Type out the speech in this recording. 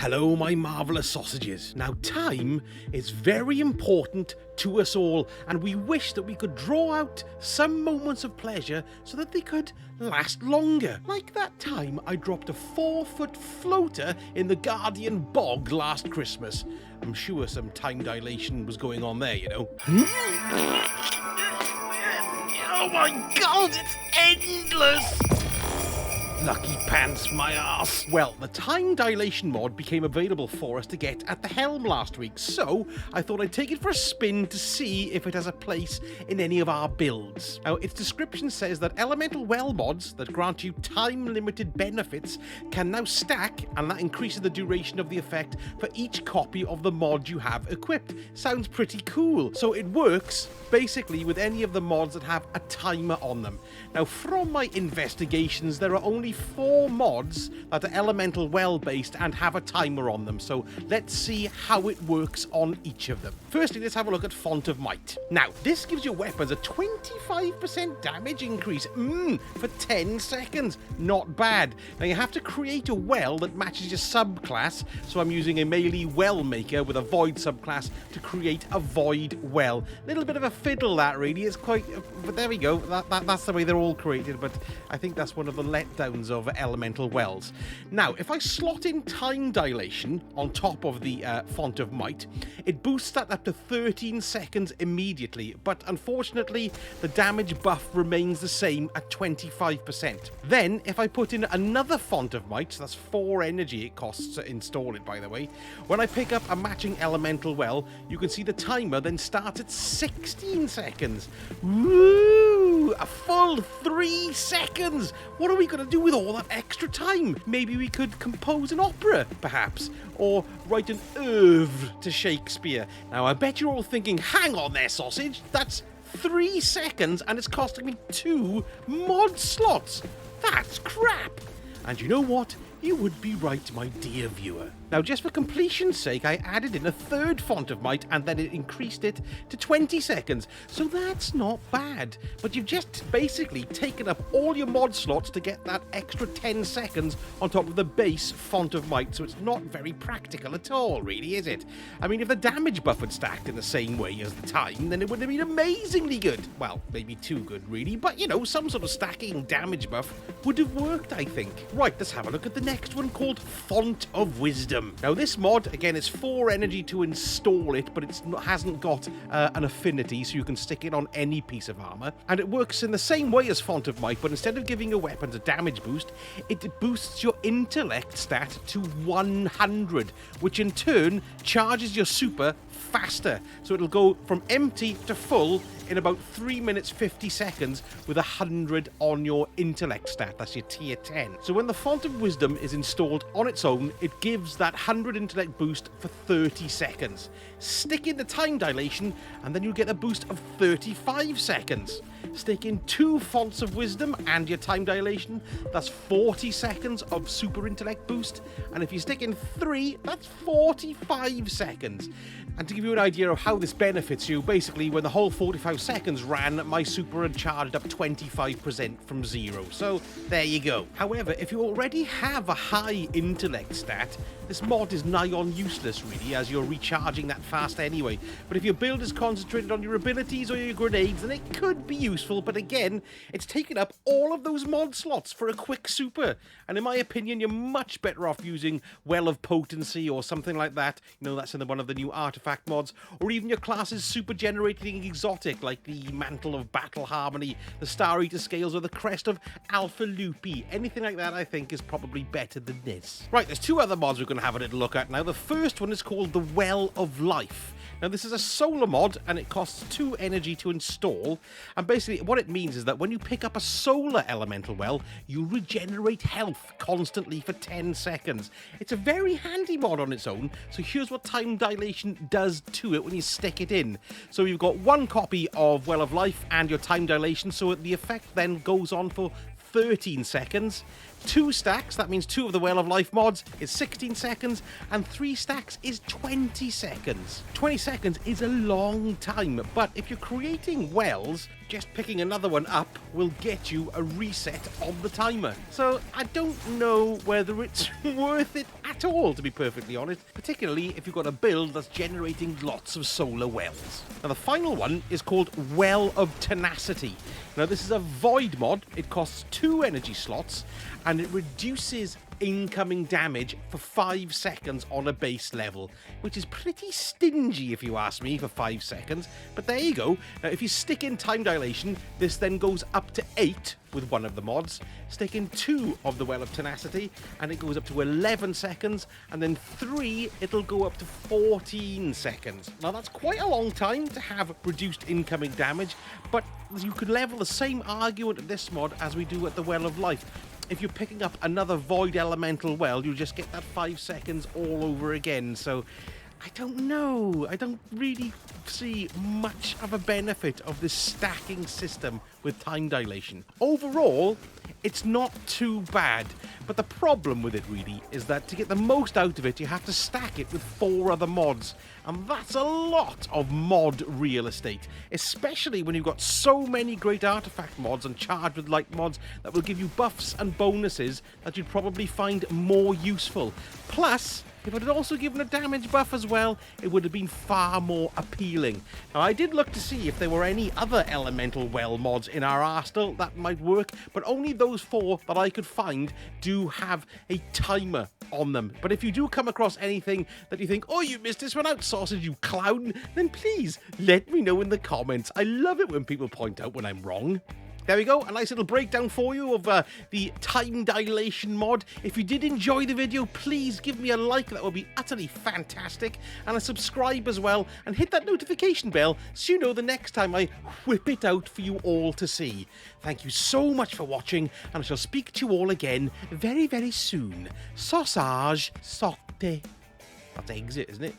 Hello, my marvellous sausages. Now, time is very important to us all, and we wish that we could draw out some moments of pleasure so that they could last longer. Like that time I dropped a 4-foot floater in the Guardian Bog last Christmas. I'm sure some time dilation was going on there, you know. Oh my god, it's endless! Lucky pants, my ass. Well, the time dilation mod became available for us to get at the Helm last week, so I thought I'd take it for a spin to see if it has a place in any of our builds. Now, its description says that elemental well mods that grant you time-limited benefits can now stack, and that increases the duration of the effect for each copy of the mod you have equipped. Sounds pretty cool. So it works, basically, with any of the mods that have a timer on them. Now, from my investigations, there are only 4 mods that are elemental well based and have a timer on them, so let's see how it works on each of them. Firstly, let's have a look at Font of Might. Now, this gives your weapons a 25% damage increase for 10 seconds. Not bad. Now, you have to create a well that matches your subclass, so I'm using a melee well maker with a void subclass to create a void well. Little bit of a fiddle, that really is quite, but there we go. That's the way they're all created, but I think that's one of the letdowns of elemental wells. Now, if I slot in time dilation on top of the Font of Might, it boosts that up to 13 seconds immediately, but unfortunately the damage buff remains the same at 25%. Then, if I put in another Font of Might, so that's 4 energy it costs to install it, by the way, when I pick up a matching elemental well, you can see the timer then starts at 16 seconds. Woo! A full 3 seconds! What are we going to do with all that extra time? Maybe we could compose an opera, perhaps, or write an oeuvre to Shakespeare. Now, I bet you're all thinking, hang on there, sausage, that's 3 seconds and it's costing me 2 mod slots. That's crap. And you know what? You would be right, my dear viewer. Now, just for completion's sake, I added in a 3rd Font of Might and then it increased it to 20 seconds. So that's not bad. But you've just basically taken up all your mod slots to get that extra 10 seconds on top of the base Font of Might. So it's not very practical at all, really, is it? I mean, if the damage buff had stacked in the same way as the time, then it would have been amazingly good. Well, maybe too good, really. But, you know, some sort of stacking damage buff would have worked, I think. Right, let's have a look at the next one called Font of Wisdom. Now, this mod, again, is 4 energy to install it, but it hasn't got an affinity, so you can stick it on any piece of armor. And it works in the same way as Font of Might, but instead of giving your weapons a damage boost, it boosts your intellect stat to 100, which in turn charges your super faster. So it'll go from empty to full in about 3 minutes 50 seconds with 100 on your intellect stat. That's your tier 10. So when the Font of Wisdom is installed on its own, it gives that 100 intellect boost for 30 seconds. Stick in the time dilation and then you'll get a boost of 35 seconds. Stick in 2 Fonts of Wisdom and your time dilation, that's 40 seconds of super intellect boost. And if you stick in 3, that's 45 seconds. And to give you an idea of how this benefits you, basically when the whole 45 seconds ran, my super had charged up 25% from 0. So there you go. However, if you already have a high intellect stat, this mod is nigh on useless really, as you're recharging that fast anyway. But if your build is concentrated on your abilities or your grenades, then it could be useful, but again, it's taken up all of those mod slots for a quick super. And in my opinion, you're much better off using Well of Potency or something like that. You know, that's in one of the new artifact mods, or even your class's super generating exotic like the Mantle of Battle Harmony, the Star Eater Scales, or the Crest of Alpha Lupi. Anything like that I think is probably better than this. Right, there's 2 other mods we're going to have a little look at now. The first one is called the Well of Life. Now, this is a solar mod, and it costs 2 energy to install. And basically, what it means is that when you pick up a solar elemental well, you regenerate health constantly for 10 seconds. It's a very handy mod on its own, so here's what time dilation does to it when you stick it in. So you've got 1 copy of Well of Life and your time dilation, so the effect then goes on for 13 seconds. 2 stacks, that means 2 of the Well of Life mods, is 16 seconds, and 3 stacks is 20 seconds. 20 seconds is a long time, but if you're creating wells, just picking another one up will get you a reset on the timer. So I don't know whether it's worth it at all, to be perfectly honest, particularly if you've got a build that's generating lots of solar wells. Now the final one is called Well of Tenacity. Now this is a void mod. It costs 2 energy slots and it reduces incoming damage for 5 seconds on a base level, which is pretty stingy if you ask me for 5 seconds, but there you go. Now if you stick in time dilation, this then goes up to 8 with one of the mods. Stick in 2 of the Well of Tenacity and it goes up to 11 seconds, and then 3 it'll go up to 14 seconds. Now that's quite a long time to have reduced incoming damage, but you could level the same argument at this mod as we do at the Well of Life. If you're picking up another void elemental well, you'll just get that 5 seconds all over again. So I don't know. I don't really see much of a benefit of this stacking system with time dilation. Overall, it's not too bad, but the problem with it really is that to get the most out of it, you have to stack it with 4 other mods, and that's a lot of mod real estate, especially when you've got so many great artifact mods and charged with light mods that will give you buffs and bonuses that you'd probably find more useful. Plus, if it had also given a damage buff as well, it would have been far more appealing. Now, I did look to see if there were any other elemental well mods in our arsenal that might work, but only those 4 that I could find do have a timer on them. But if you do come across anything that you think, oh, you missed this one out, Sausage, you clown, then please let me know in the comments. I love it when people point out when I'm wrong. There we go, a nice little breakdown for you of the time dilation mod. If you did enjoy the video, please give me a like, that would be utterly fantastic, and a subscribe as well, and hit that notification bell so you know the next time I whip it out for you all to see. Thank you so much for watching, and I shall speak to you all again very, very soon. Sausage, sorte. That's exit, isn't it?